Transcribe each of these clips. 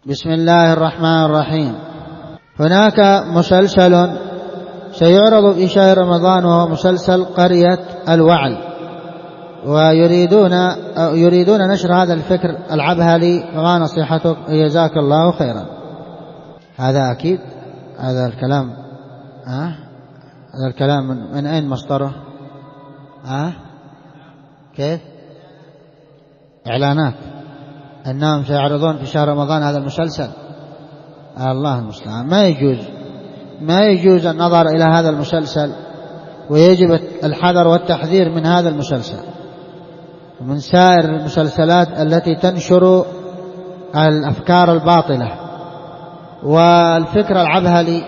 بسم الله الرحمن الرحيم. هناك مسلسل سيعرض في شهر رمضان وهو مسلسل قرية الوعل، ويريدون نشر هذا الفكر العبهلي، فما نصيحتك؟ جزاك الله خيرا. هذا أكيد هذا الكلام من أين مصدره؟ كيف؟ إعلانات أنهم سيعرضون في شهر رمضان هذا المسلسل. الله المستعان. ما يجوز النظر إلى هذا المسلسل، ويجب الحذر والتحذير من هذا المسلسل ومن سائر المسلسلات التي تنشر الأفكار الباطلة والفكر العبهلي.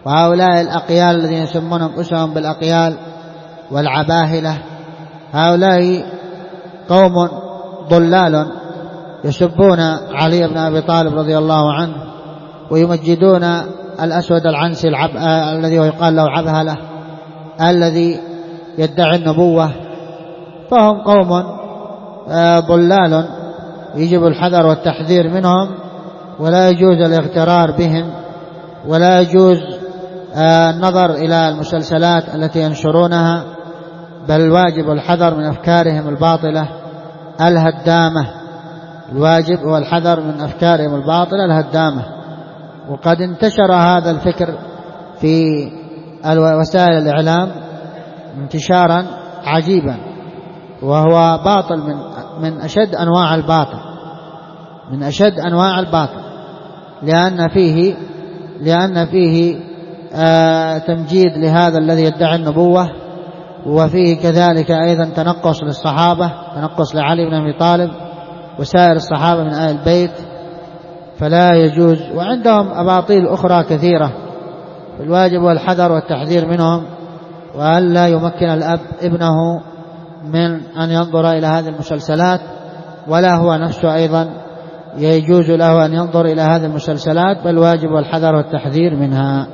وهؤلاء الأقيال الذين يسمون أنفسهم بالأقيال والعباهلة، هؤلاء قوم ضلال يسبون علي بن أبي طالب رضي الله عنه، ويمجدون الأسود العنسي الذي يقال له عبهلة الذي يدعي النبوة. فهم قوم ضلال يجب الحذر والتحذير منهم، ولا يجوز الاغترار بهم، ولا يجوز النظر إلى المسلسلات التي ينشرونها، بل الواجب الحذر من أفكارهم الباطلة الهدامة. الواجب هو الحذر من أفكارهم الباطلة الهدامة. وقد انتشر هذا الفكر في وسائل الإعلام انتشارا عجيبا، وهو باطل من أشد أنواع الباطل، لأن فيه تمجيد لهذا الذي يدعي النبوة، وفيه كذلك أيضا تنقص للصحابة، تنقص لعلي بن أبي طالب وسائر الصحابة من آل البيت، فلا يجوز. وعندهم أباطيل أخرى كثيرة، الواجب والحذر والتحذير منهم، وألا يمكن الأب ابنه من أن ينظر إلى هذه المسلسلات، ولا هو نفسه أيضا يجوز له أن ينظر إلى هذه المسلسلات، بل الواجب والحذر والتحذير منها.